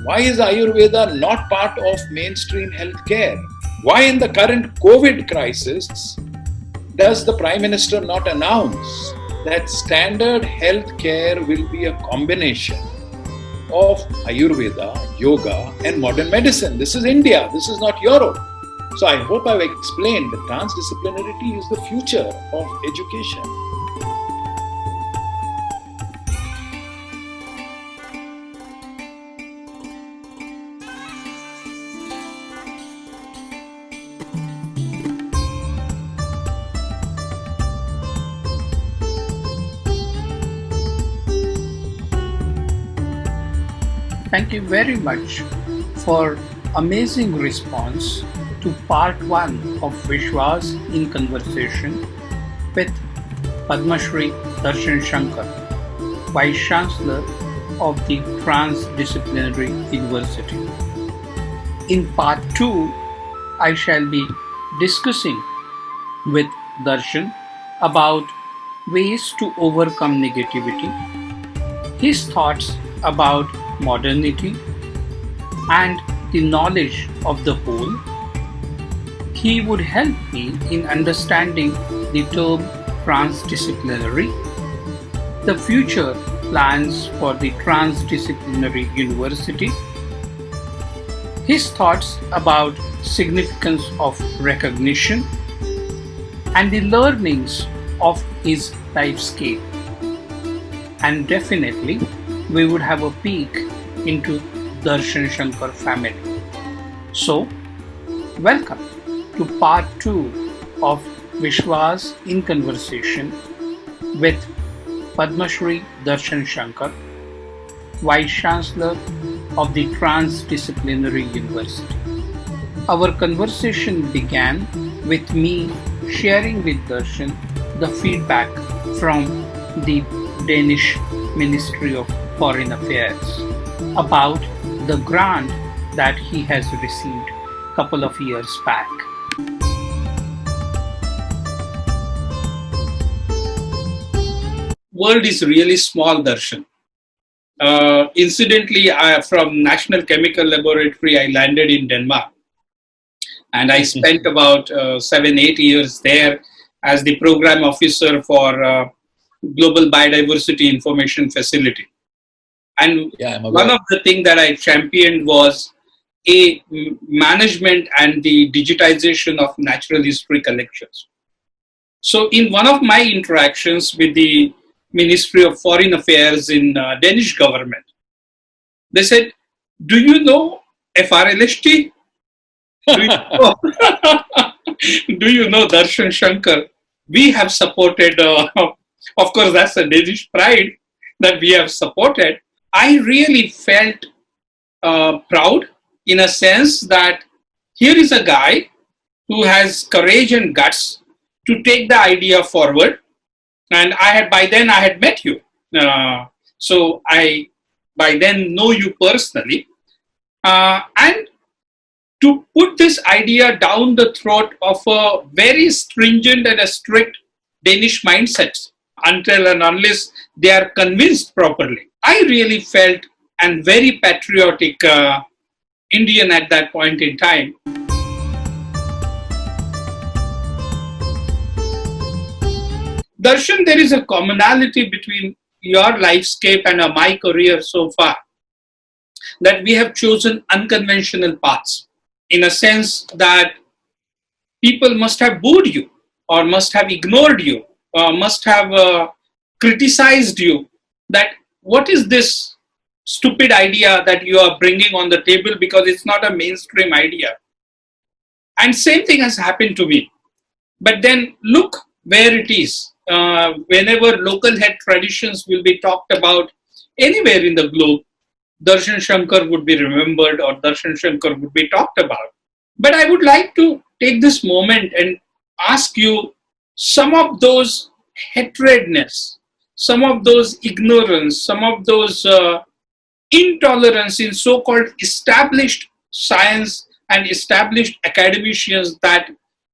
Why is Ayurveda not part of mainstream healthcare? Why in the current COVID crisis does the Prime Minister not announce that standard healthcare will be a combination of Ayurveda, yoga and modern medicine? This is India, this is not Europe. So I hope I've explained that transdisciplinarity is the future of education. Thank you very much for amazing response to part 1 of Vishwas in Conversation with Padma Shri Darshan Shankar, Vice Chancellor of the Trans Disciplinary University. In part 2, I shall be discussing with Darshan about ways to overcome negativity, his thoughts about modernity and the knowledge of the whole. He would help me in understanding the term transdisciplinary, the future plans for the Transdisciplinary University, his thoughts about significance of recognition and the learnings of his lifescape. And definitely we would have a peek into Darshan Shankar family. So, welcome to part 2 of Vishwas in Conversation with Padma Shri Darshan Shankar, Vice Chancellor of the Trans Disciplinary University. Our conversation began with me sharing with Darshan the feedback from the Danish Ministry of Foreign Affairs about the grant that he has received a couple of years back. World is really small, Darshan. Incidentally, from National Chemical Laboratory, I landed in Denmark. And I spent about 7-8 years there as the program officer for Global Biodiversity Information Facility. And one of the things that I championed was management and the digitization of natural history collections. So in one of my interactions with the Ministry of Foreign Affairs in Danish government, they said, "Do you know FRLST? Do you know Darshan Shankar? We have supported, of course that's a Danish pride that we have supported." I really felt proud in a sense that here is a guy who has courage and guts to take the idea forward. And by then I had met you. So I by then know you personally. And to put this idea down the throat of a very stringent and a strict Danish mindset until and unless they are convinced properly. I really felt and very patriotic Indian at that point in time. Darshan, there is a commonality between your lifescape and my career so far, that we have chosen unconventional paths, in a sense that people must have booed you, or must have ignored you, or must have criticized you, that what is this stupid idea that you are bringing on the table, because it's not a mainstream idea. And same thing has happened to me. But then look where it is. Whenever local head traditions will be talked about anywhere in the globe, Darshan Shankar would be remembered, or Darshan Shankar would be talked about. But I would like to take this moment and ask you some of those hatredness, some of those ignorance, some of those intolerance in so-called established science and established academicians that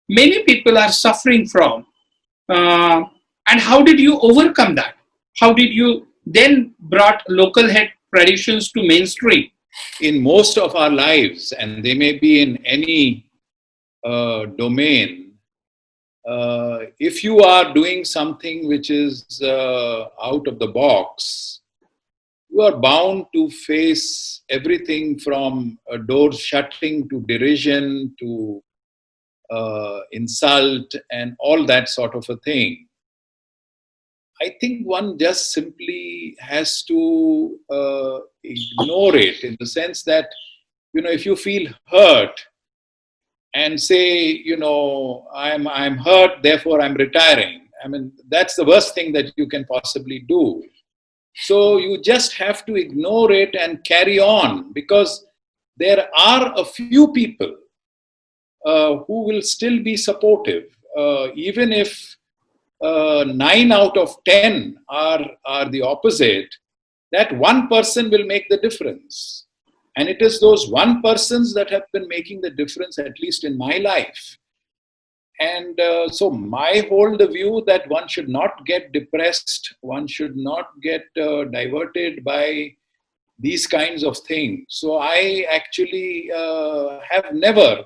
many people are suffering from. And how did you overcome that? How did you then brought local head traditions to mainstream? in most of our lives, and they may be in any domain, if you are doing something which is out of the box, you are bound to face everything from doors shutting to derision to insult and all that sort of a thing. I think one just simply has to ignore it, in the sense that, if you feel hurt and say, I'm hurt, therefore I'm retiring. I mean, that's the worst thing that you can possibly do. So you just have to ignore it and carry on, because there are a few people who will still be supportive, even if 9 out of 10 are the opposite. That one person will make the difference. And it is those one persons that have been making the difference, at least in my life. And so I hold the view that one should not get depressed, one should not get diverted by these kinds of things. So I actually have never,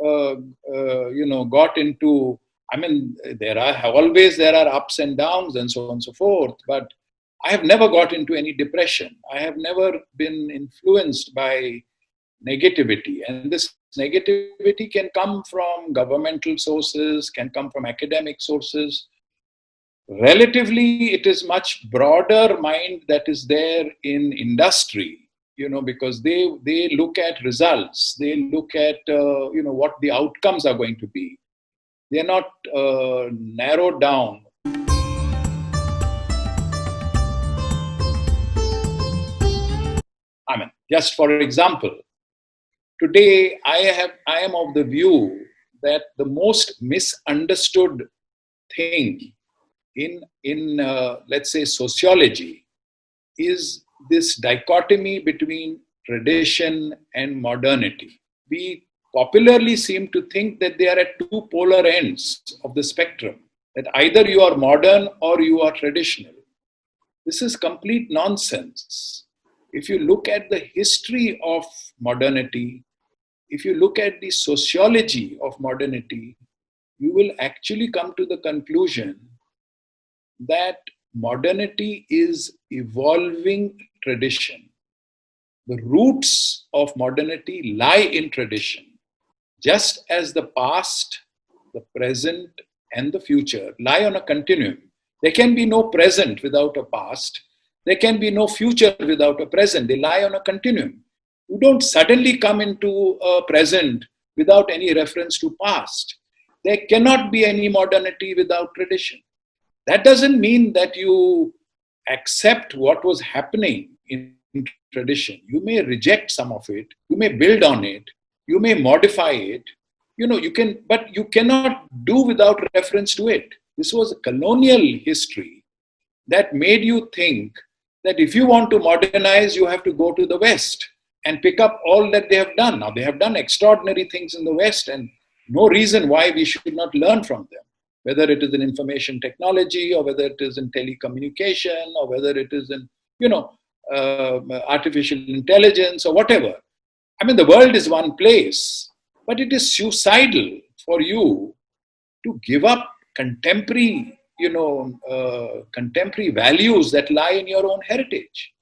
got into, I mean, there are ups and downs and so on and so forth, but I have never got into any depression. I have never been influenced by negativity. And this negativity can come from governmental sources, can come from academic sources. Relatively, it is much broader mind that is there in industry, because they look at results, they look at, what the outcomes are going to be. They are not narrowed down. I mean, just for example, today I am of the view that the most misunderstood thing in let's say sociology is this dichotomy between tradition and modernity. We popularly seem to think that they are at two polar ends of the spectrum, that either you are modern or you are traditional. This is complete nonsense. If you look at the history of modernity, if you look at the sociology of modernity, you will actually come to the conclusion that modernity is evolving tradition. The roots of modernity lie in tradition, just as the past, the present, and the future lie on a continuum. There can be no present without a past. There can be no future without a present. They lie on a continuum. You don't suddenly come into a present without any reference to past. There cannot be any modernity without tradition. That doesn't mean that you accept what was happening in tradition. You may reject some of it. You may build on it. You may modify it. But you cannot do without reference to it. This was a colonial history that made you think that if you want to modernize, you have to go to the West and pick up all that they have done. Now, they have done extraordinary things in the West, and no reason why we should not learn from them, whether it is in information technology or whether it is in telecommunication or whether it is in, artificial intelligence or whatever. I mean, the world is one place, but it is suicidal for you to give up contemporary values that lie in your own heritage.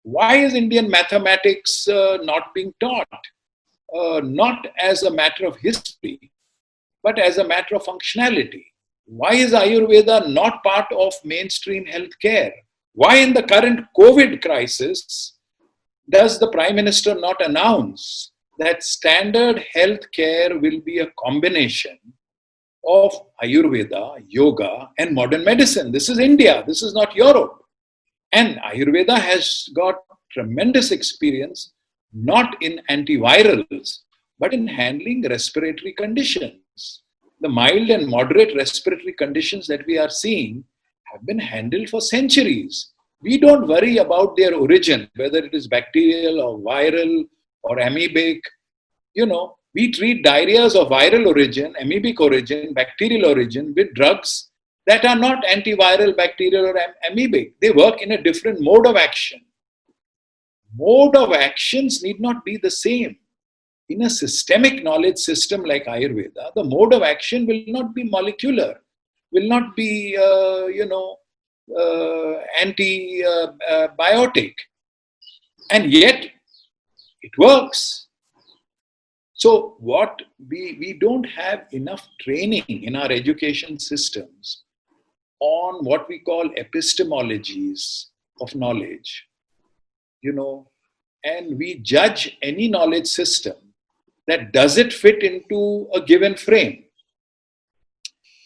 Why is Indian mathematics not being taught? Not as a matter of history, but as a matter of functionality. Why is Ayurveda not part of mainstream healthcare? Why in the current COVID crisis does the Prime Minister not announce that standard healthcare will be a combination of Ayurveda, yoga, and modern medicine? This is India. This is not Europe. And Ayurveda has got tremendous experience, not in antivirals, but in handling respiratory conditions. The mild and moderate respiratory conditions that we are seeing have been handled for centuries. We don't worry about their origin, whether it is bacterial or viral or amoebic. We treat diarrheas of viral origin, amoebic origin, bacterial origin with drugs that are not antiviral, bacterial, or amoebic. They work in a different mode of action. mode of actions need not be the same. In a systemic knowledge system like Ayurveda, the mode of action will not be molecular, will not be, antibiotic. And yet, it works. So what we don't have enough training in our education systems on what we call epistemologies of knowledge, and we judge any knowledge system that does it fit into a given frame.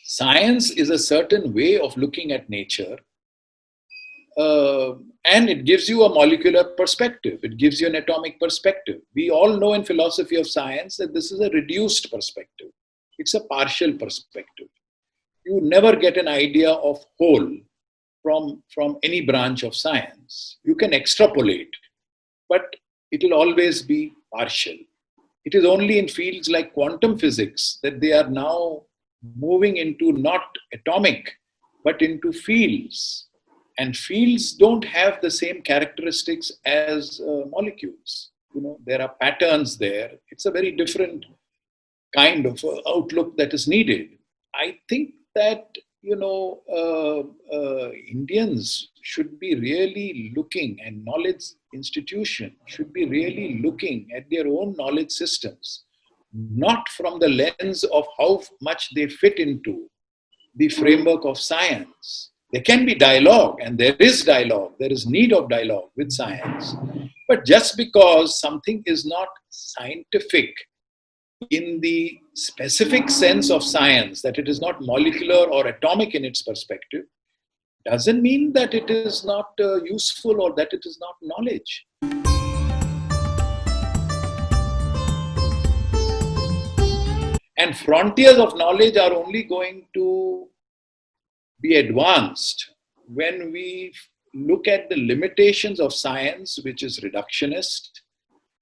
Science is a certain way of looking at nature, and it gives you a molecular perspective. It gives you an atomic perspective. We all know in philosophy of science that this is a reduced perspective. It's a partial perspective. You never get an idea of whole from any branch of science. You can extrapolate, but it will always be partial. It is only in fields like quantum physics that they are now moving into not atomic, but into fields. And fields don't have the same characteristics as molecules. There are patterns there. It's a very different kind of outlook that is needed. I think that, Indians should be really looking, and knowledge institution should be really looking at their own knowledge systems, not from the lens of how much they fit into the framework of science. There can be dialogue, and there is dialogue. There is need of dialogue with science. But just because something is not scientific in the specific sense of science, that it is not molecular or atomic in its perspective, doesn't mean that it is not useful or that it is not knowledge. And frontiers of knowledge are only going to be advanced when we look at the limitations of science, which is reductionist,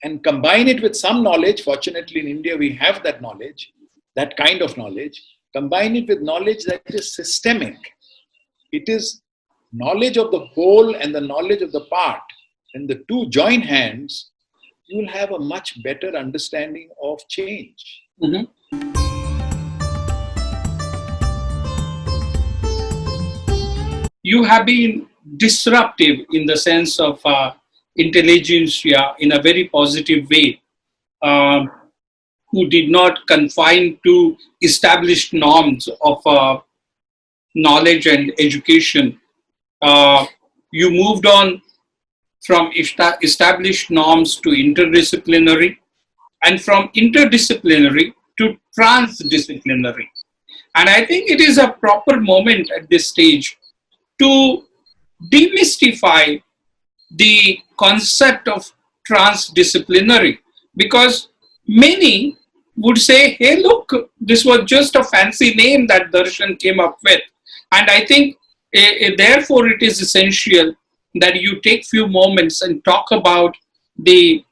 and combine it with some knowledge. Fortunately, in India, we have that knowledge, that kind of knowledge. Combine it with knowledge that is systemic. It is knowledge of the whole and the knowledge of the part. And the two join hands, you will have a much better understanding of change. Mm-hmm. You have been disruptive in the sense of intelligentsia in a very positive way, who did not confine to established norms of knowledge and education. You moved on from established norms to interdisciplinary, and from interdisciplinary to transdisciplinary. And I think it is a proper moment at this stage to demystify the concept of transdisciplinary, because many would say, hey, look, this was just a fancy name that Darshan came up with. And I think therefore it is essential that you take few moments and talk about the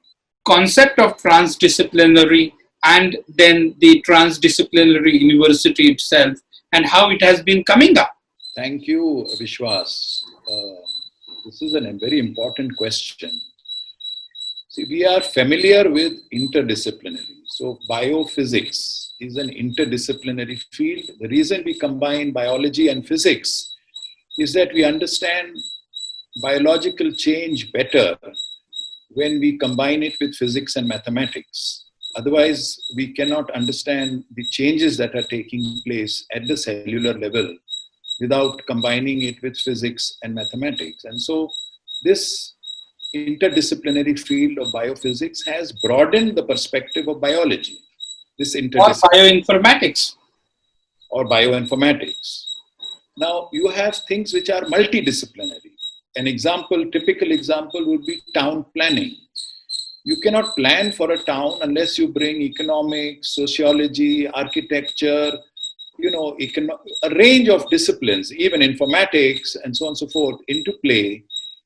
concept of transdisciplinary and then the transdisciplinary university itself and how it has been coming up. Thank you, Vishwas. This is a very important question. See, we are familiar with interdisciplinary. So biophysics is an interdisciplinary field. The reason we combine biology and physics is that we understand biological change better when we combine it with physics and mathematics. Otherwise, we cannot understand the changes that are taking place at the cellular level without combining it with physics and mathematics. And so this interdisciplinary field of biophysics has broadened the perspective of biology. This Or bioinformatics. Or bioinformatics. Now, you have things which are multidisciplinary. An example, typical example would be town planning. You cannot plan for a town unless you bring economics, sociology, architecture, a range of disciplines, even informatics and so on and so forth, into play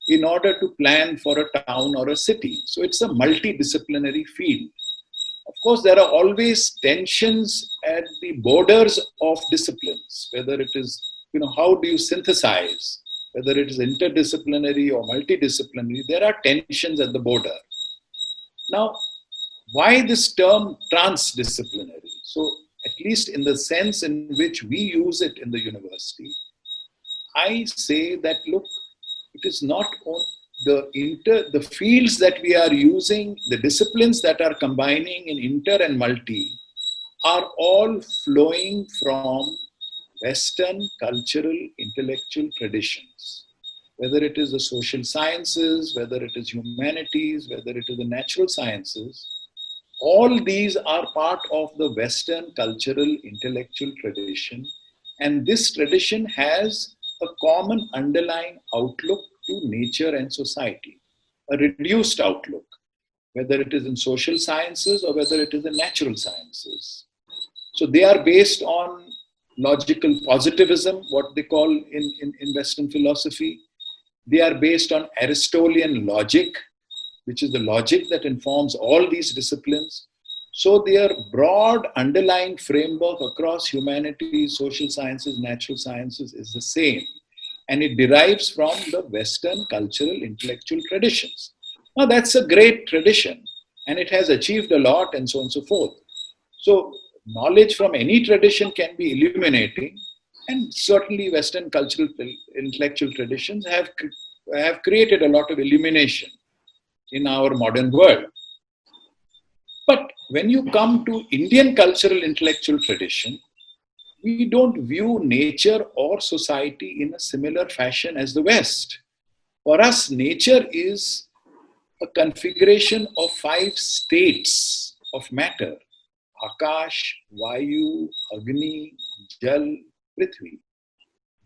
in order to plan for a town or a city. So it's a multidisciplinary field. Of course, there are always tensions at the borders of disciplines, whether it is, how do you synthesize whether it is interdisciplinary or multidisciplinary, there are tensions at the border. Now, why this term transdisciplinary? So, at least in the sense in which we use it in the university, I say that, look, it is not on the fields that we are using, the disciplines that are combining in inter and multi are all flowing from Western cultural intellectual traditions. Whether it is the social sciences, whether it is humanities, whether it is the natural sciences, all these are part of the Western cultural intellectual tradition. And this tradition has a common underlying outlook to nature and society, a reduced outlook, whether it is in social sciences or whether it is in natural sciences. So they are based on logical positivism, what they call in Western philosophy. They are based on Aristotelian logic, which is the logic that informs all these disciplines. So their broad underlying framework across humanities, social sciences, natural sciences is the same. And it derives from the Western cultural intellectual traditions. Now that's a great tradition and it has achieved a lot and so on and so forth. So knowledge from any tradition can be illuminating, and certainly Western cultural intellectual traditions have created a lot of illumination in our modern world. But when you come to Indian cultural intellectual tradition, we don't view nature or society in a similar fashion as the West. For us, nature is a configuration of 5 states of matter: Akash, Vayu, Agni, Jal, Prithvi.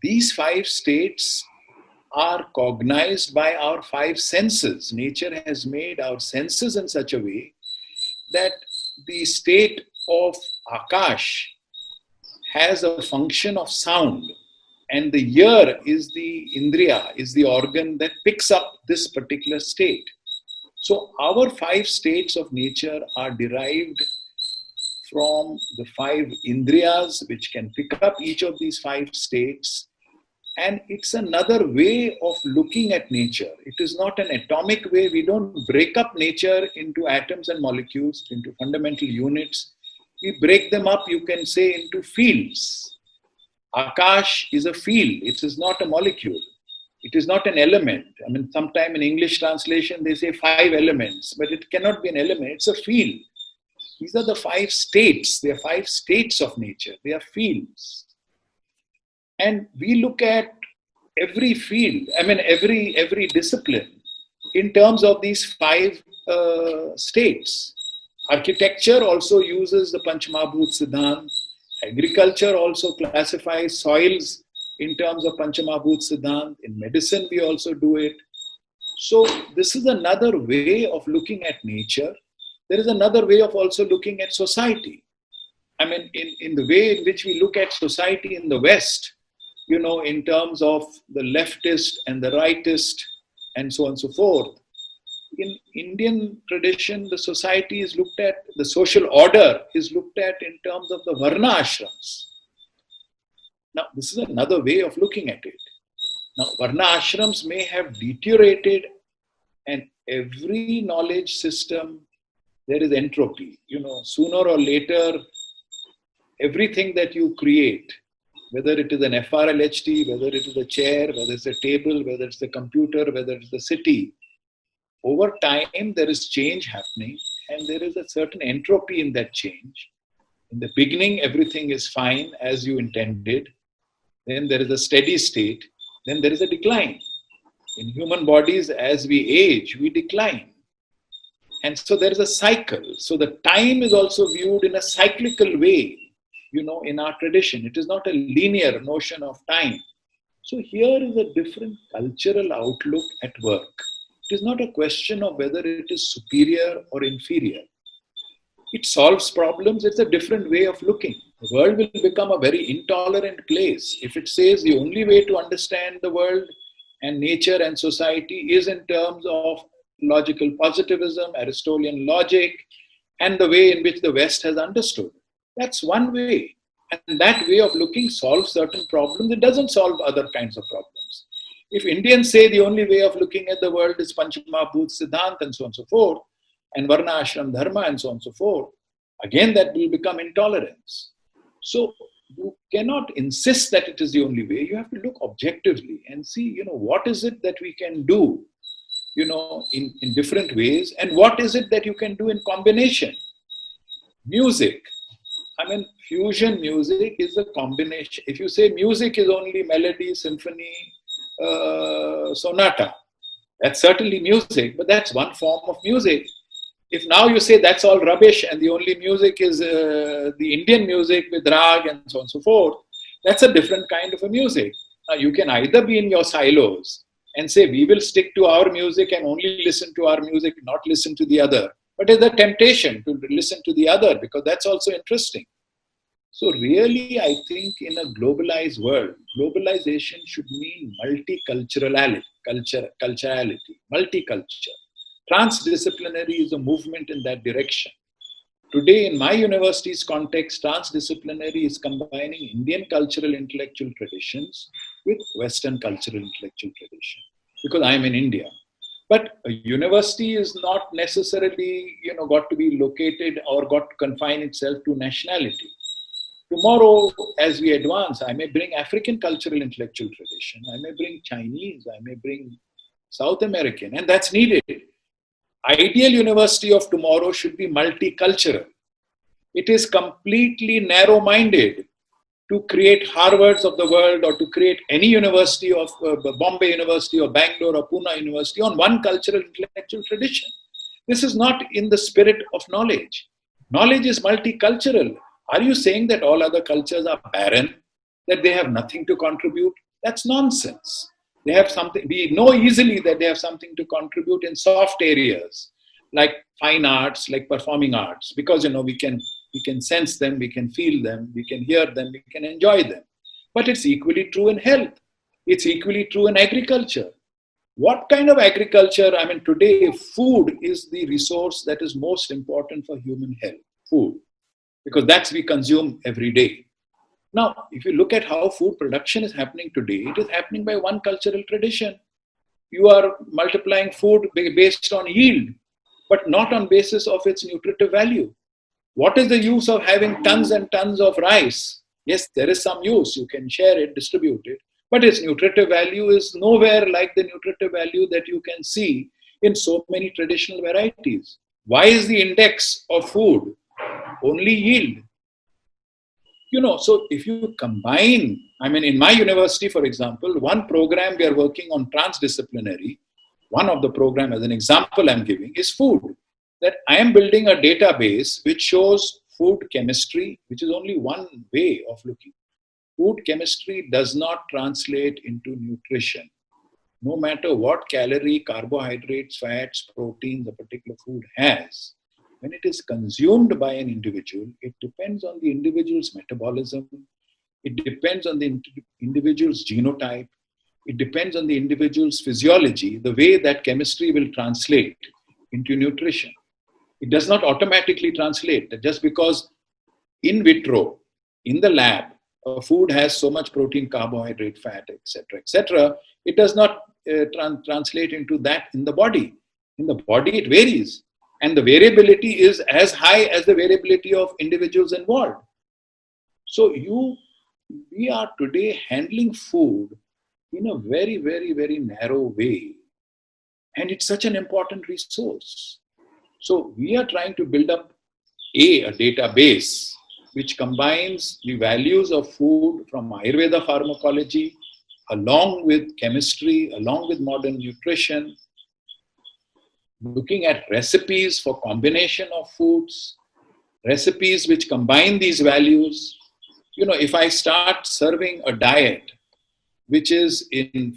These 5 states are cognized by our 5 senses. Nature has made our senses in such a way that the state of Akash has a function of sound, and the ear is the indriya, is the organ that picks up this particular state. So our 5 states of nature are derived from the 5 indriyas, which can pick up each of these 5 states. And it's another way of looking at nature. It is not an atomic way. We don't break up nature into atoms and molecules, into fundamental units. We break them up, you can say, into fields. Akash is a field. It is not a molecule. It is not an element. I mean, sometime in English translation, they say 5 elements, but it cannot be an element. It's a field. These are the 5 states. They are 5 states of nature. They are fields. And we look at every field, every discipline in terms of these 5 states. Architecture also uses the Panchamahabhut Siddhant. Agriculture also classifies soils in terms of Panchamahabhut Siddhant. In medicine, we also do it. So this is another way of looking at nature. There is another way of also looking at society. I mean, in the way in which we look at society in the West, in terms of the leftist and the rightist and so on and so forth. In Indian tradition, the society is looked at, the social order is looked at in terms of the Varna ashrams. Now, this is another way of looking at it. Now, Varna ashrams may have deteriorated, and every knowledge system, there is entropy. Sooner or later, everything that you create, whether it is an FRLHT, whether it is a chair, whether it's a table, whether it's the computer, whether it's the city, over time there is change happening and there is a certain entropy in that change. In the beginning, everything is fine as you intended. Then there is a steady state. Then there is a decline. In human bodies, as we age, we decline. And so there is a cycle. So the time is also viewed in a cyclical way. In our tradition, it is not a linear notion of time. So here is a different cultural outlook at work. It is not a question of whether it is superior or inferior. It solves problems. It's a different way of looking. The world will become a very intolerant place if it says the only way to understand the world and nature and society is in terms of logical positivism, Aristotelian logic, and the way in which the West has understood. That's one way. And that way of looking solves certain problems. It doesn't solve other kinds of problems. If Indians say the only way of looking at the world is Panchamahabhut Siddhant and so on and so forth, and Varna Ashram Dharma and so on and so forth, again that will become intolerance. So you cannot insist that it is the only way. You have to look objectively and see, what is it that we can do, in different ways, and what is it that you can do in combination. Music. Fusion music is a combination. If you say music is only melody, symphony, sonata, that's certainly music, but that's one form of music. If now you say that's all rubbish and the only music is the Indian music with rag and so on and so forth, that's a different kind of a music. Now you can either be in your silos and say we will stick to our music and only listen to our music, not listen to the other. But there's a temptation to listen to the other because that's also interesting. So really, I think in a globalized world, globalization should mean multiculturality, multiculture. Transdisciplinary is a movement in that direction. Today, in my university's context, transdisciplinary is combining Indian cultural intellectual traditions with Western cultural intellectual tradition, because I am in India. But a university is not necessarily, got to be located or got to confine itself to nationality. Tomorrow, as we advance, I may bring African cultural intellectual tradition, I may bring Chinese, I may bring South American, and that's needed. Ideal university of tomorrow should be multicultural. It is completely narrow-minded to create Harvards of the world or to create any university of Bombay University or Bangalore or Pune University on one cultural intellectual tradition. This is not in the spirit of knowledge. Knowledge is multicultural. Are you saying that all other cultures are barren, that they have nothing to contribute? That's nonsense. They have something. We know easily that they have something to contribute in soft areas like fine arts, like performing arts, because we can sense them, we can feel them, we can hear them, we can enjoy them. But it's equally true in health. It's equally true in agriculture. What kind of agriculture? Today food is the resource that is most important for human health. Food, because that's we consume every day. Now, if you look at how food production is happening today, it is happening by one cultural tradition. You are multiplying food based on yield, but not on basis of its nutritive value. What is the use of having tons and tons of rice? Yes, there is some use. You can share it, distribute it, but its nutritive value is nowhere like the nutritive value that you can see in so many traditional varieties. Why is the index of food only yield? So if you combine, in my university, for example, one program we are working on transdisciplinary, one of the program as an example I'm giving is food. That I am building a database which shows food chemistry, which is only one way of looking. Food chemistry does not translate into nutrition. No matter what calorie, carbohydrates, fats, proteins a particular food has, when it is consumed by an individual, it depends on the individual's metabolism, it depends on the individual's genotype, it depends on the individual's physiology, the way that chemistry will translate into nutrition. It does not automatically translate. Just because in vitro, in the lab, a food has so much protein, carbohydrate, fat, etc., it does not translate into that in the body. In the body, it varies. And the variability is as high as the variability of individuals involved. So we are today handling food in a very, very, very narrow way. And it's such an important resource. So we are trying to build up a database which combines the values of food from Ayurveda pharmacology, along with chemistry, along with modern nutrition, looking at recipes for combination of foods, recipes which combine these values. If I start serving a diet which is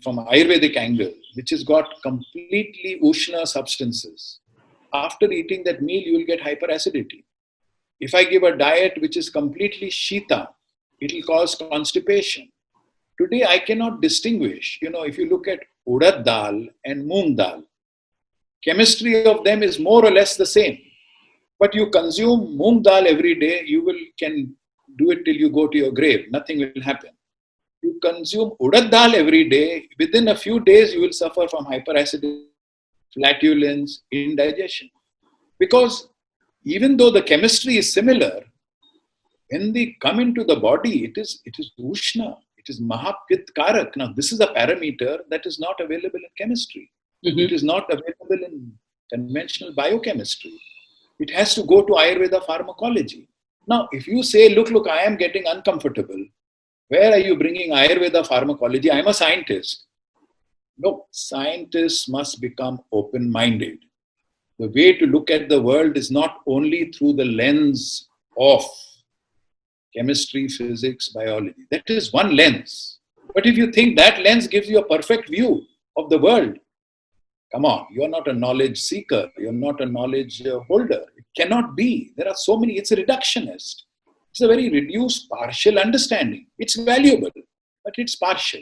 from Ayurvedic angle, which has got completely Ushna substances, after eating that meal, you will get hyperacidity. If I give a diet which is completely Shita, it will cause constipation. Today, I cannot distinguish. If you look at urad dal and moong dal, chemistry of them is more or less the same. But you consume moong dal every day, you can do it till you go to your grave. Nothing will happen. You consume urad dal every day, within a few days you will suffer from hyperacidity, flatulence, indigestion. Because even though the chemistry is similar, when they come into the body, it is Ushna, it is Mahapit Karak. Now, this is a parameter that is not available in chemistry. It is not available in conventional biochemistry. It has to go to Ayurveda pharmacology. Now, if you say, look, I am getting uncomfortable, where are you bringing Ayurveda pharmacology? I'm a scientist. No, scientists must become open-minded. The way to look at the world is not only through the lens of chemistry, physics, biology. That is one lens. But if you think that lens gives you a perfect view of the world, come on, you're not a knowledge seeker. You're not a knowledge holder. It cannot be. There are so many. It's a reductionist. It's a very reduced, partial understanding. It's valuable, but it's partial.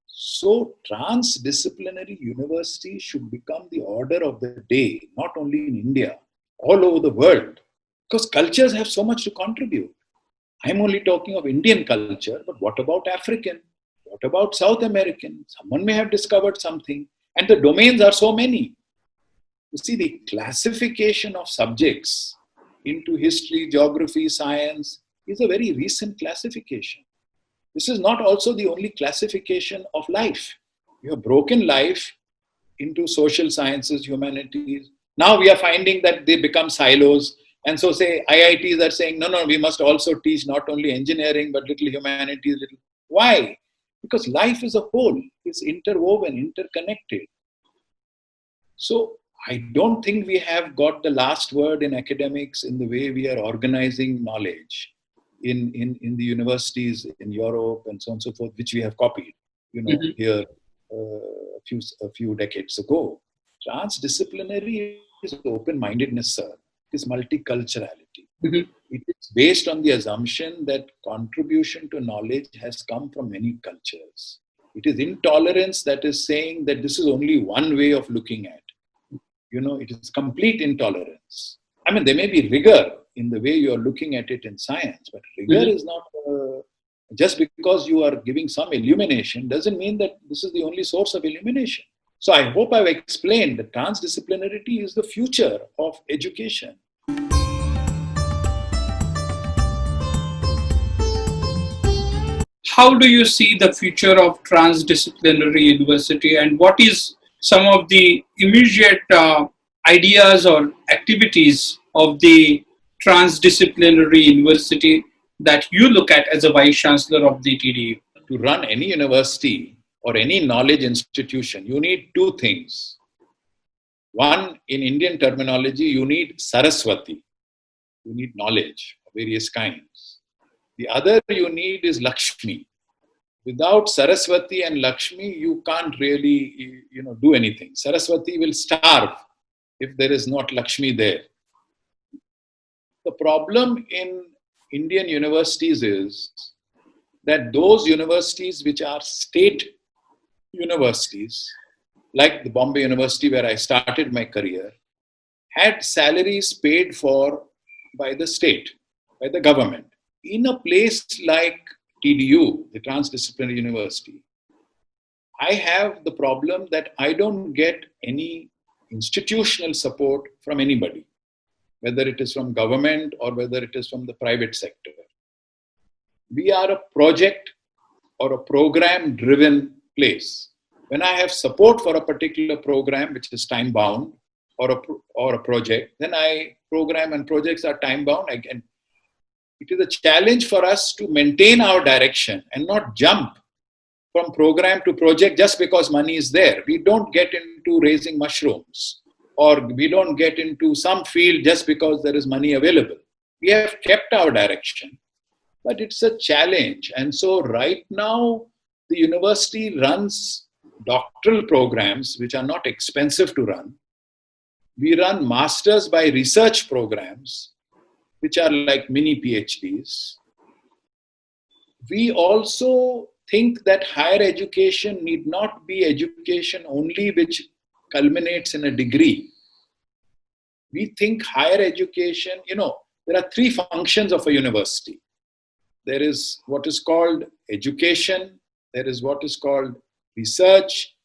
So, transdisciplinary university should become the order of the day, not only in India, all over the world, because cultures have so much to contribute. I'm only talking of Indian culture, but what about African? What about South American? Someone may have discovered something, and the domains are so many. You see, the classification of subjects into history, geography, science is a very recent classification. This is not also the only classification of life. We have broken life into social sciences, humanities. Now we are finding that they become silos. And so say IITs are saying, no, we must also teach not only engineering, but little humanities. Why? Because life as a whole is interwoven, interconnected. So I don't think we have got the last word in academics in the way we are organizing knowledge in the universities in Europe and so on and so forth, which we have copied, here a few decades ago. Transdisciplinary is open-mindedness, sir. It is multiculturality. It is based on the assumption that contribution to knowledge has come from many cultures. It is intolerance that is saying that this is only one way of looking at. It is complete intolerance. I mean, there may be rigor in the way you are looking at it in science, but rigor is not, just because you are giving some illumination doesn't mean that this is the only source of illumination. So I hope I've explained that transdisciplinarity is the future of education. How do you see the future of transdisciplinary university, and what is some of the immediate ideas or activities of the transdisciplinary university that you look at as a Vice Chancellor of the TDU? To run any university or any knowledge institution, you need two things. One, in Indian terminology, you need Saraswati. You need knowledge of various kinds. The other you need is Lakshmi. Without Saraswati and Lakshmi, you can't really, do anything. Saraswati will starve if there is not Lakshmi there. The problem in Indian universities is that those universities which are state universities, like the Bombay University where I started my career, had salaries paid for by the state, by the government. In a place like TDU, the Transdisciplinary University, I have the problem that I don't get any institutional support from anybody, whether it is from government or whether it is from the private sector. We are a project or a program-driven place. When I have support for a particular program, which is time-bound, or a project, then program and projects are time-bound. Again, it is a challenge for us to maintain our direction and not jump from program to project just because money is there. We don't get into raising mushrooms, or we don't get into some field just because there is money available. We have kept our direction, but it's a challenge. And so right now, the university runs doctoral programs which are not expensive to run. We run masters by research programs, which are like mini PhDs. We also think that higher education need not be education only which culminates in a degree. We think higher education, there are three functions of a university. There is what is called education, there is what is called research,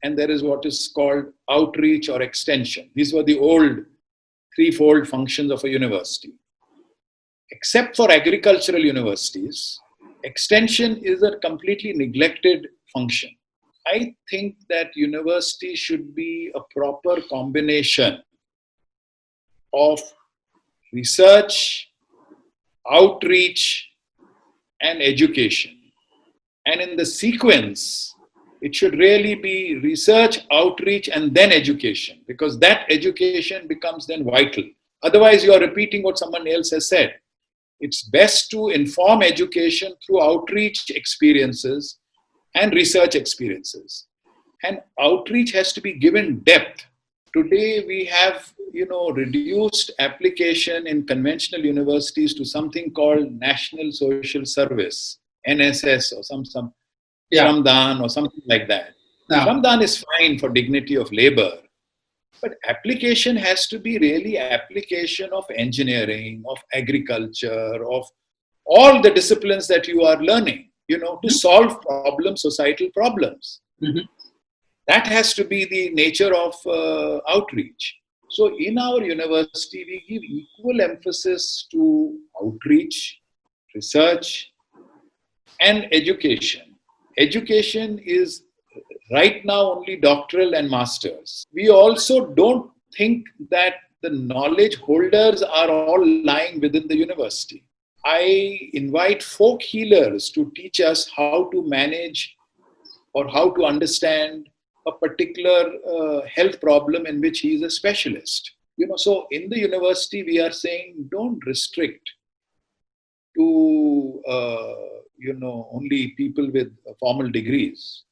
and there is what is called outreach or extension. These were the old threefold functions of a university. Except for agricultural universities, extension is a completely neglected function. I think that university should be a proper combination of research, outreach, and education. And in the sequence, it should really be research, outreach, and then education, because that education becomes then vital. Otherwise, you are repeating what someone else has said. It's best to inform education through outreach experiences and research experiences. And outreach has to be given depth. Today, we have reduced application in conventional universities to something called National Social Service, NSS, or some Shramdan or something like that. Shramdan is fine for dignity of labor, but application has to be really application of engineering, of agriculture, of all the disciplines that you are learning, to solve problems, societal problems. Mm-hmm. That has to be the nature of outreach. So in our university, we give equal emphasis to outreach, research, and education. Education is right now only doctoral and masters. We also don't think that the knowledge holders are all lying within the university. I invite folk healers to teach us how to manage or how to understand a particular health problem in which he is a specialist. So in the university, we are saying don't restrict to only people with formal degrees.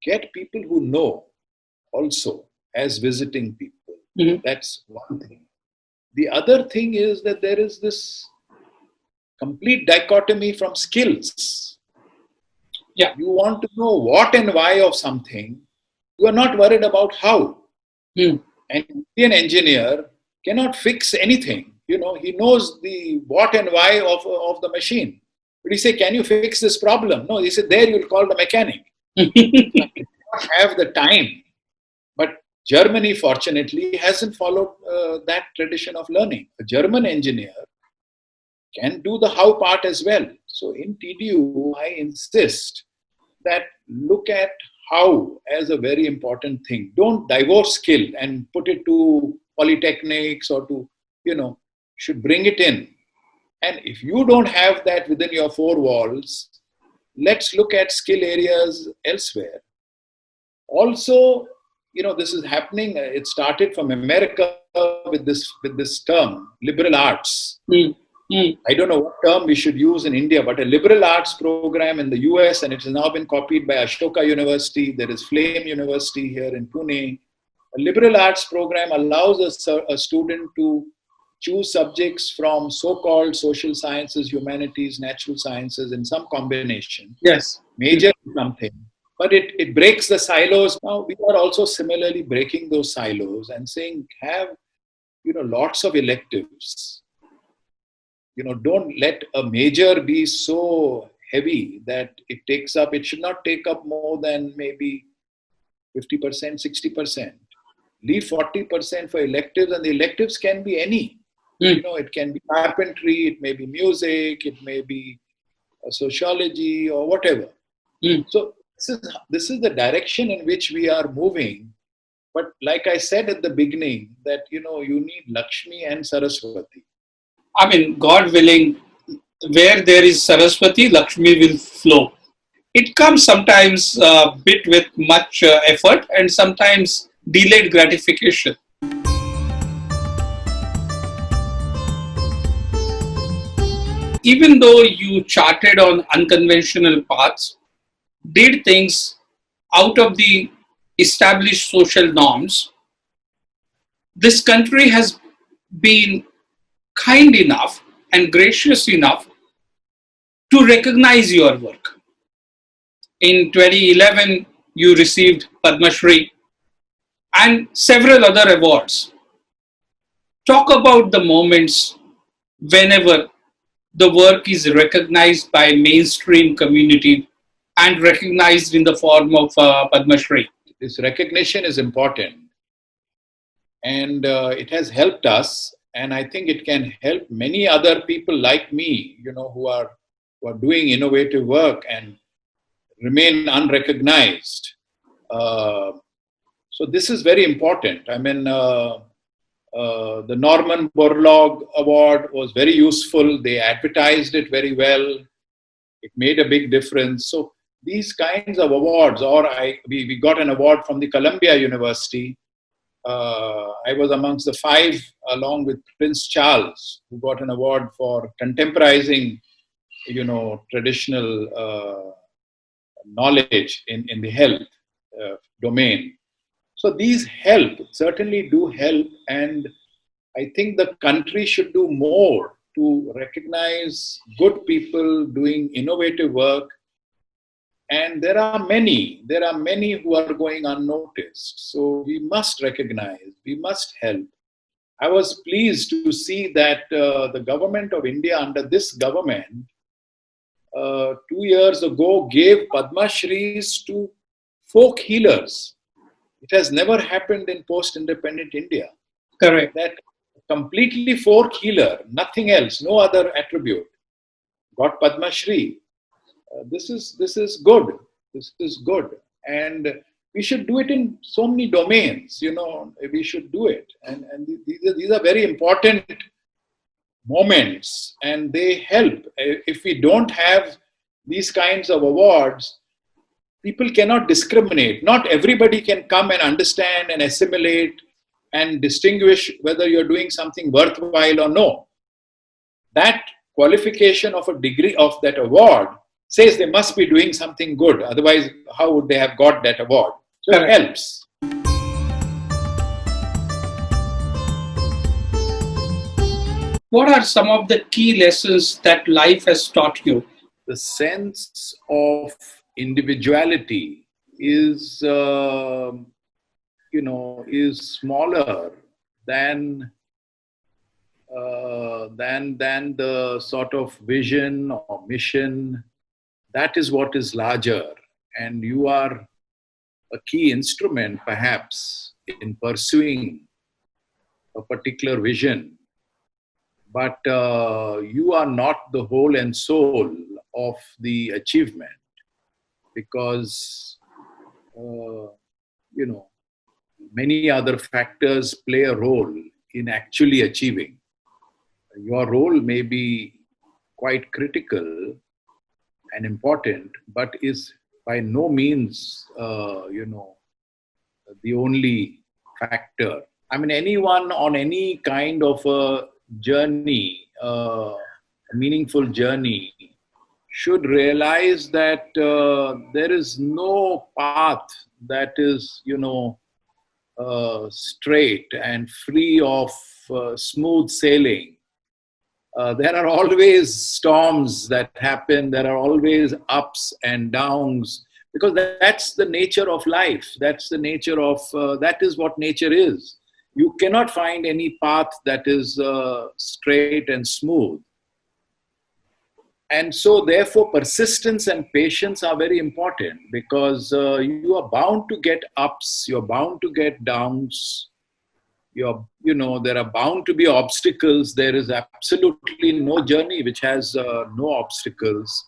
Get people who know also as visiting people. Mm-hmm. That's one thing. The other thing is that there is this complete dichotomy from skills. Yeah. You want to know what and why of something. You are not worried about how. Mm. An Indian engineer cannot fix anything. He knows the what and why of the machine. But he say, can you fix this problem? No, he said, there you'll call the mechanic. You don't have the time. But Germany, fortunately, hasn't followed that tradition of learning. A German engineer can do the how part as well. So in TDU, I insist that look at how as a very important thing. Don't divorce skill and put it to polytechnics or to, should bring it in. And if you don't have that within your four walls, let's look at skill areas elsewhere. Also, this is happening. It started from America with this term, liberal arts. Mm. Mm. I don't know what term we should use in India, but a liberal arts program in the US, and it has now been copied by Ashoka University. There is Flame University here in Pune. A liberal arts program allows a student to choose subjects from so-called social sciences, humanities, natural sciences in some combination. Yes. Major something. But it breaks the silos. Now we are also similarly breaking those silos and saying have, lots of electives. Don't let a major be so heavy that it should not take up more than maybe 50%, 60%. Leave 40% for electives, and the electives can be any. It can be carpentry, it may be music, it may be sociology or whatever. So this is the direction in which we are moving. But like I said at the beginning, that, you need Lakshmi and Saraswati. I mean, God willing, where there is Saraswati, Lakshmi will flow. It comes sometimes a bit with much effort and sometimes delayed gratification. Even though you charted on unconventional paths, did things out of the established social norms, this country has been kind enough and gracious enough to recognize your work. In 2011, you received Padma Shri and several other awards. Talk about the moments whenever the work is recognized by mainstream community and recognized in the form of Padma Shri. This recognition is important, and it has helped us, and I think it can help many other people like me, who are doing innovative work and remain unrecognized. So this is very important. I mean, the Norman Borlaug Award was very useful. They advertised it very well. It made a big difference. So these kinds of awards, we got an award from the Columbia University. I was amongst the 5, along with Prince Charles, who got an award for contemporizing, traditional knowledge in the health domain. So these certainly do help, and I think the country should do more to recognize good people doing innovative work. And there are many who are going unnoticed. So we must recognize, we must help. I was pleased to see that the government of India, under this government, 2 years ago gave Padma Shris to folk healers. It has never happened in post-independent India. Correct. That completely folk healer, nothing else, no other attribute, got Padma Shri. This is good. This is good, and we should do it in so many domains. We should do it, and these are very important moments, and they help. If we don't have these kinds of awards, people cannot discriminate. Not everybody can come and understand and assimilate and distinguish whether you're doing something worthwhile or no. That qualification of a degree of that award says they must be doing something good. Otherwise, how would they have got that award? So it helps. What are some of the key lessons that life has taught you? The sense of individuality is, is smaller than the sort of vision or mission. That is what is larger, and you are a key instrument, perhaps, in pursuing a particular vision. But you are not the whole and soul of the achievement, because, many other factors play a role in actually achieving. Your role may be quite critical and important, but is by no means, the only factor. I mean, anyone on any kind of a journey, a meaningful journey, should realize that there is no path that is, straight and free of smooth sailing. There are always storms that happen. There are always ups and downs, because that's the nature of life. That's the nature of, that is what nature is. You cannot find any path that is straight and smooth. And so, therefore, persistence and patience are very important, because you are bound to get ups, you're bound to get downs. There are bound to be obstacles. There is absolutely no journey which has no obstacles.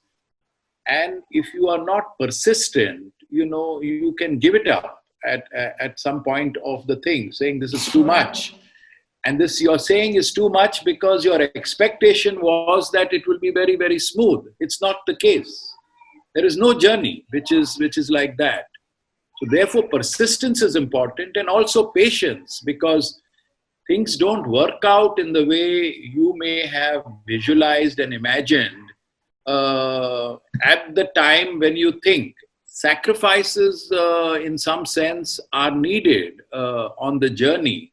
And if you are not persistent, you can give it up at some point of the thing, saying this is too much. And this you're saying is too much because your expectation was that it will be very, very smooth. It's not the case. There is no journey which is like that. So therefore, persistence is important, and also patience, because things don't work out in the way you may have visualized and imagined at the time when you think. Sacrifices, in some sense, are needed on the journey.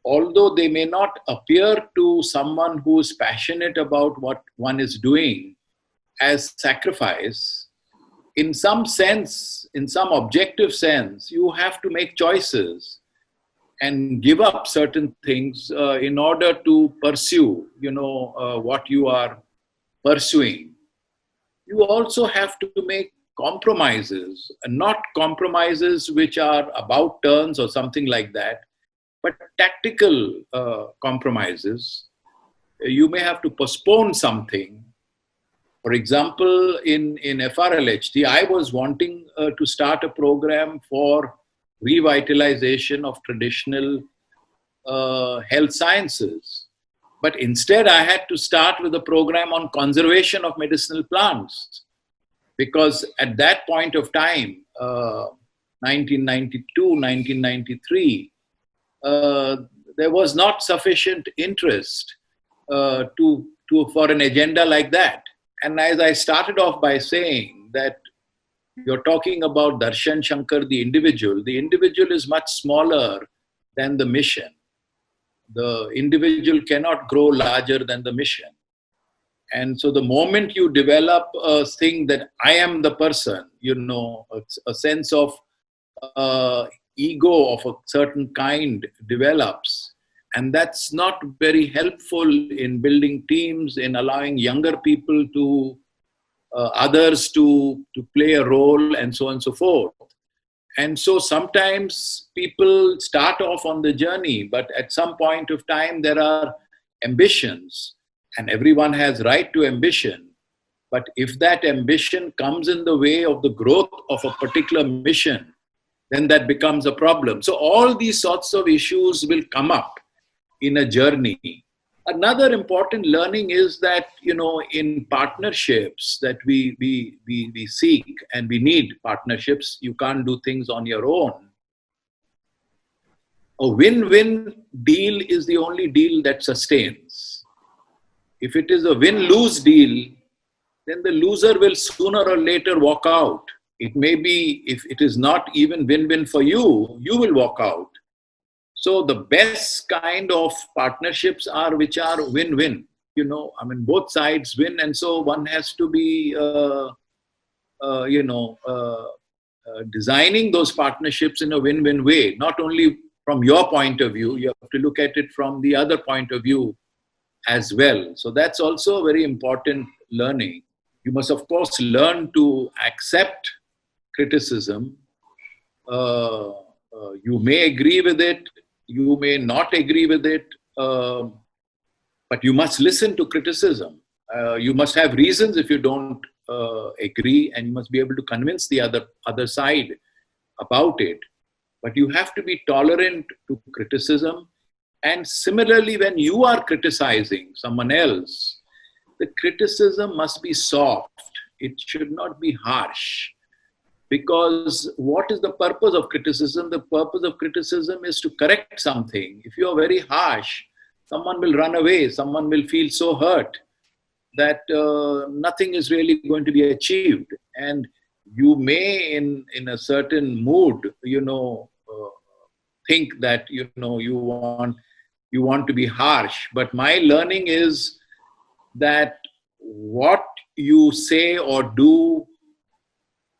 Although they may not appear to someone who is passionate about what one is doing as sacrifice, in some sense, in some objective sense, you have to make choices. and give up certain things in order to pursue, what you are pursuing. You also have to make compromises, and not compromises which are about turns or something like that, but tactical compromises. You may have to postpone something. For example, in FRLHT, I was wanting to start a program for revitalization of traditional health sciences. But instead, I had to start with a program on conservation of medicinal plants. Because at that point of time, 1992, 1993, there was not sufficient interest for an agenda like that. And as I started off by saying that you're talking about Darshan Shankar, the individual is much smaller than the mission. The individual cannot grow larger than the mission. And so the moment you develop a thing that I am the person, a sense of ego of a certain kind develops. And that's not very helpful in building teams, in allowing younger people to, others to play a role, and so on and so forth. And so sometimes people start off on the journey, but at some point of time there are ambitions, and everyone has right to ambition. But if that ambition comes in the way of the growth of a particular mission, then that becomes a problem. So all these sorts of issues will come up in a journey. Another important learning is that, in partnerships that we seek, and we need partnerships, you can't do things on your own. A win-win deal is the only deal that sustains. If it is a win-lose deal, then the loser will sooner or later walk out. It may be, if it is not even win-win for you, you will walk out. So the best kind of partnerships are which are win-win. Both sides win, and so one has to be, designing those partnerships in a win-win way. Not only from your point of view, you have to look at it from the other point of view as well. So that's also a very important learning. You must, of course, learn to accept criticism. You may agree with it, you may not agree with it, but you must listen to criticism. You must have reasons if you don't agree, and you must be able to convince the other side about it. But you have to be tolerant to criticism. And similarly, when you are criticizing someone else, the criticism must be soft. It should not be harsh. Because what is the purpose of criticism? The purpose of criticism is to correct something. If you are very harsh, someone will run away, someone will feel so hurt that nothing is really going to be achieved. And you may, in a certain mood, think that, you want to be harsh. But my learning is that what you say or do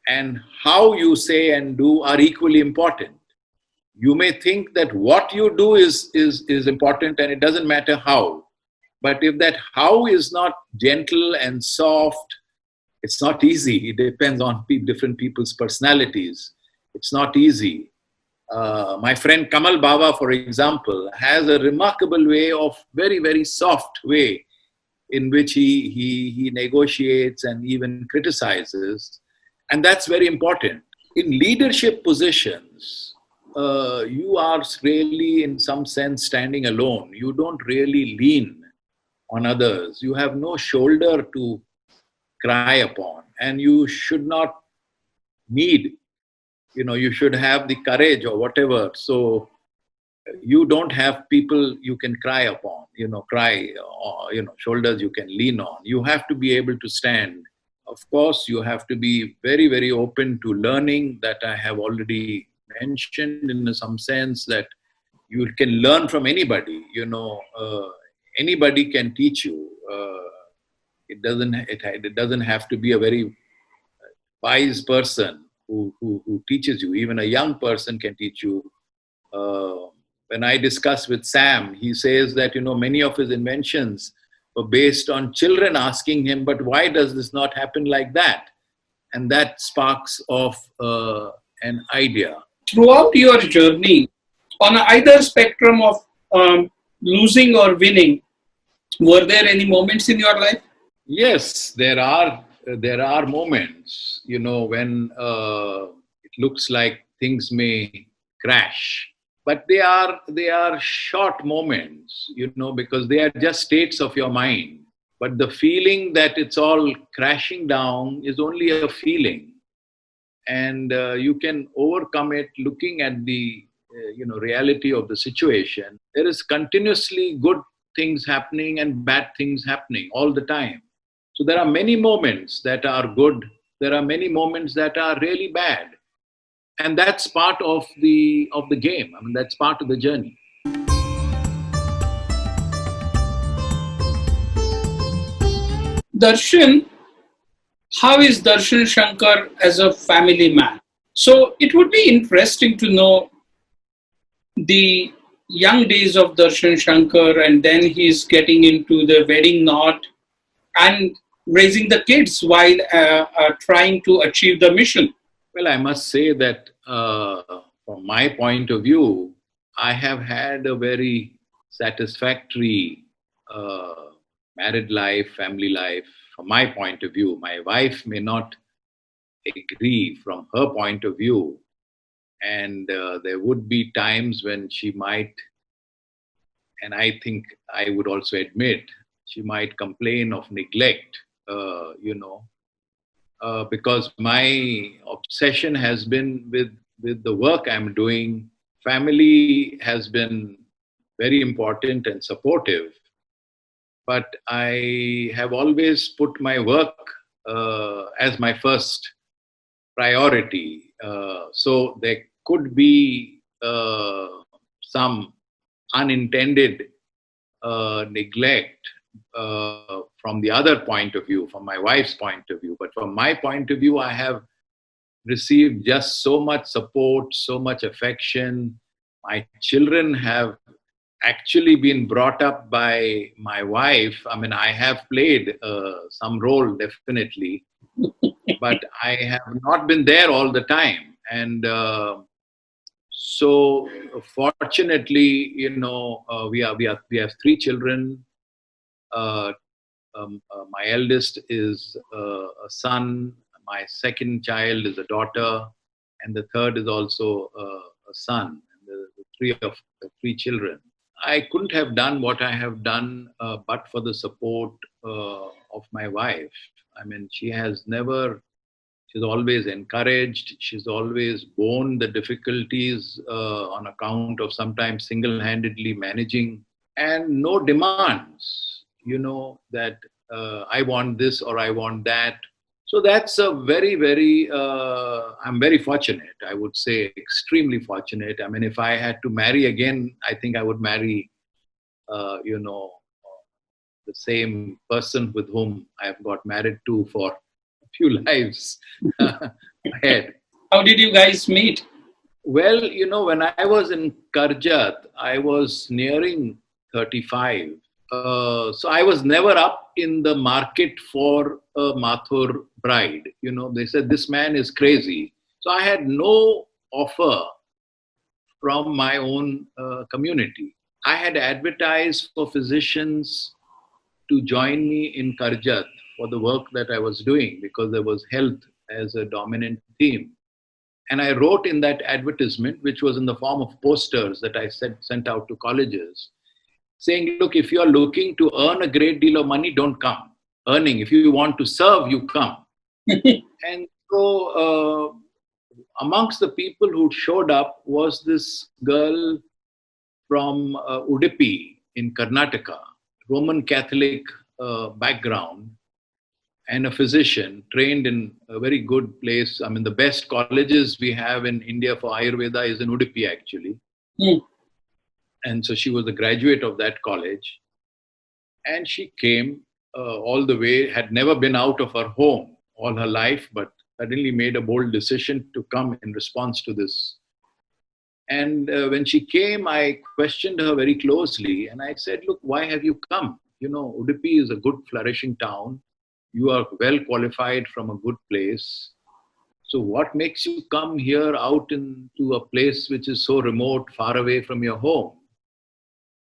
and how you say and do are equally important. You may think that what you do is important and it doesn't matter how. But if that how is not gentle and soft, it's not easy. It depends on different people's personalities. It's not easy. My friend Kamal Baba, for example, has a remarkable way of very, very soft way in which he negotiates and even criticizes. And that's very important. In leadership positions, you are really, in some sense, standing alone. You don't really lean on others. You have no shoulder to cry upon. And you should not need, you should have the courage or whatever. So you don't have people you can cry upon, shoulders you can lean on. You have to be able to stand. Of course, you have to be very, very open to learning, that I have already mentioned, in some sense that you can learn from anybody. Anybody can teach you. It doesn't have to be a very wise person who teaches you. Even a young person can teach you when I discuss with Sam, he says that, many of his inventions were based on children asking him, but why does this not happen like that? And that sparks off an idea. Throughout your journey, on either spectrum of losing or winning, were there any moments in your life? Yes, there are moments, when it looks like things may crash, but they are short moments, because they are just states of your mind. But the feeling that it's all crashing down is only a feeling, and you can overcome it looking at the reality of the situation. There is continuously good things happening and bad things happening all the time. So there are many moments that are good, there are many moments that are really bad, and that's part of the game. I mean, that's part of the journey. Darshan, how is Darshan Shankar as a family man? So it would be interesting to know the young days of Darshan Shankar, and then he's getting into the wedding knot and raising the kids while trying to achieve the mission. Well, I must say that from my point of view, I have had a very satisfactory married life, family life. From my point of view, my wife may not agree from her point of view, and there would be times when she might, and I think I would also admit, she might complain of neglect, because my obsession has been with the work I'm doing. Family has been very important and supportive, but I have always put my work as my first priority. So there could be some unintended neglect from the other point of view, from my wife's point of view. But from my point of view, I have received just so much support, so much affection. My children have actually been brought up by my wife. I mean, I have played some role, definitely, but I have not been there all the time. And so, fortunately, we have three children. My eldest is a son. My second child is a daughter, and the third is also a son. And the three children. I couldn't have done what I have done but for the support of my wife. I mean, she's always encouraged. She's always borne the difficulties on account of sometimes single-handedly managing, and no demands, that I want this or I want that. So that's a very, very, I'm very fortunate, I would say, extremely fortunate. I mean, if I had to marry again, I think I would marry, the same person with whom I have got married to for a few lives ahead. How did you guys meet? Well, when I was in Karjat, I was nearing 35. So I was never up in the market for a Mathur bride. They said, this man is crazy. So I had no offer from my own community. I had advertised for physicians to join me in Karjat for the work that I was doing, because there was health as a dominant theme. And I wrote in that advertisement, which was in the form of posters that I sent out to colleges, saying, look, if you're looking to earn a great deal of money, don't come. Earning, if you want to serve, you come. And so amongst the people who showed up was this girl from Udupi in Karnataka, Roman Catholic background, and a physician trained in a very good place. I mean, the best colleges we have in India for Ayurveda is in Udupi, actually. Mm. And so she was a graduate of that college. And she came all the way, had never been out of her home all her life, but suddenly made a bold decision to come in response to this And when she came, I questioned her very closely. And I said, look, why have you come? Udupi is a good, flourishing town. You are well qualified from a good place. So what makes you come here out into a place which is so remote, far away from your home?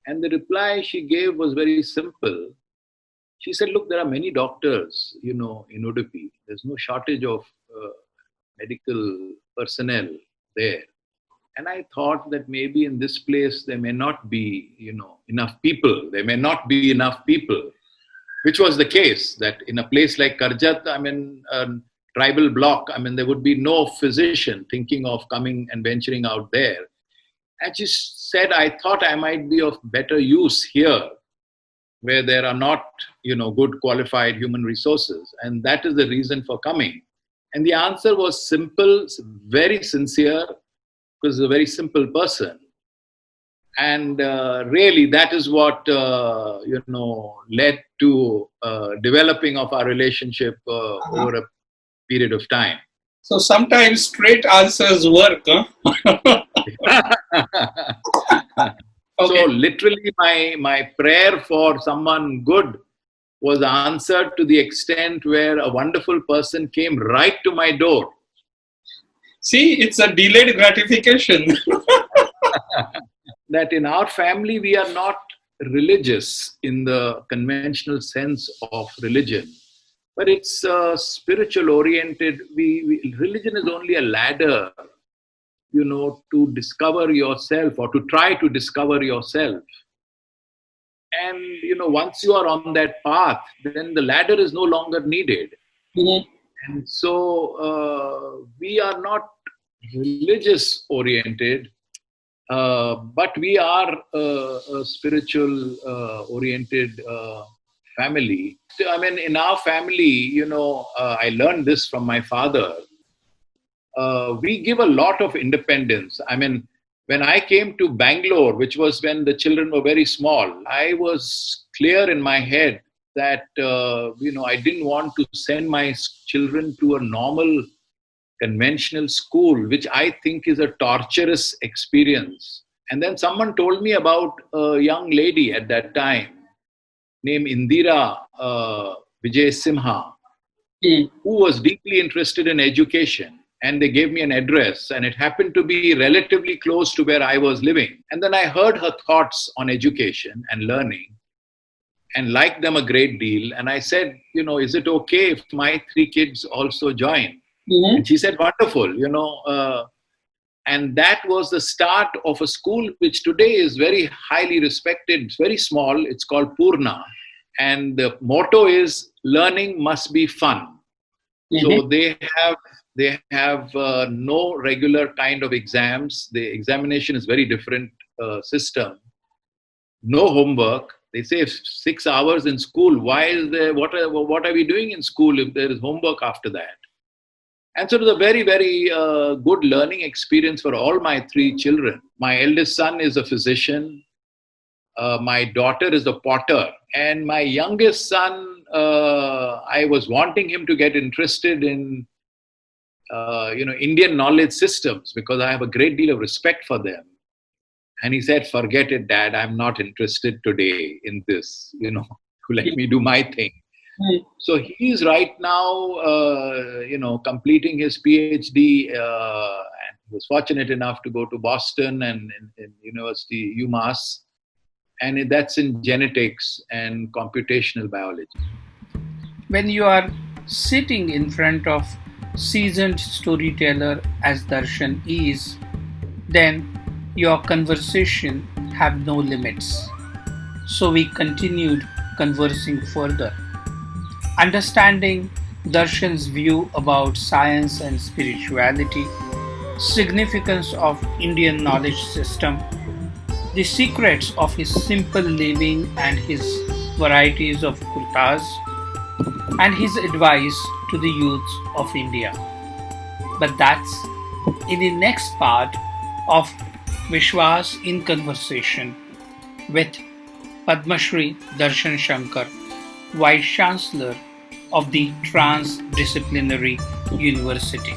And the reply she gave was very simple. She said, look, there are many doctors, in Udupi. There's no shortage of medical personnel there. And I thought that maybe in this place there may not be, enough people. There may not be enough people, which was the case, that in a place like Karjat, a tribal block, there would be no physician thinking of coming and venturing out there. And she said, I thought I might be of better use here, where there are not, good qualified human resources. And that is the reason for coming. And the answer was simple, very sincere, because he's a very simple person. And really, that is what, led to developing of our relationship over a period of time. So sometimes straight answers work, huh? Okay. So literally my prayer for someone good was answered to the extent where a wonderful person came right to my door. See, it's a delayed gratification. That in our family, we are not religious in the conventional sense of religion, but it's spiritual oriented. Religion is only a ladder, to discover yourself or to try to discover yourself. And, once you are on that path, then the ladder is no longer needed. Mm-hmm. And so we are not religious oriented, but we are a spiritual oriented family. In our family, I learned this from my father. We give a lot of independence. When I came to Bangalore, which was when the children were very small, I was clear in my head that, I didn't want to send my children to a normal conventional school, which I think is a torturous experience. And then someone told me about a young lady at that time named Indira Vijay Simha, who was deeply interested in education. And they gave me an address, and it happened to be relatively close to where I was living. And then I heard her thoughts on education and learning and liked them a great deal. And I said, is it okay if my 3 kids also join? Mm-hmm. And she said, wonderful, and that was the start of a school which today is very highly respected. It's very small. It's called Purna. And the motto is, learning must be fun. Mm-hmm. So they have no regular kind of exams. The examination is very different system. No homework. They say 6 hours in school. Why is there? What are we doing in school if there is homework after that? And so it was a very, very good learning experience for all my 3 children. My eldest son is a physician. My daughter is a potter. And my youngest son, I was wanting him to get interested in Indian knowledge systems, because I have a great deal of respect for them. And he said, forget it, Dad, I'm not interested today in this, let me do my thing. Right. So he's right now, completing his PhD, and he was fortunate enough to go to Boston and in University UMass, and that's in genetics and computational biology. When you are sitting in front of seasoned storyteller as Darshan is, then your conversation have no limits. So we continued conversing further, understanding Darshan's view about science and spirituality, significance of Indian knowledge system, the secrets of his simple living and his varieties of kurtas, and his advice to the youth of India. But that's in the next part of Vishwas in Conversation with Padma Shri Darshan Shankar, Vice Chancellor of the Trans Disciplinary University.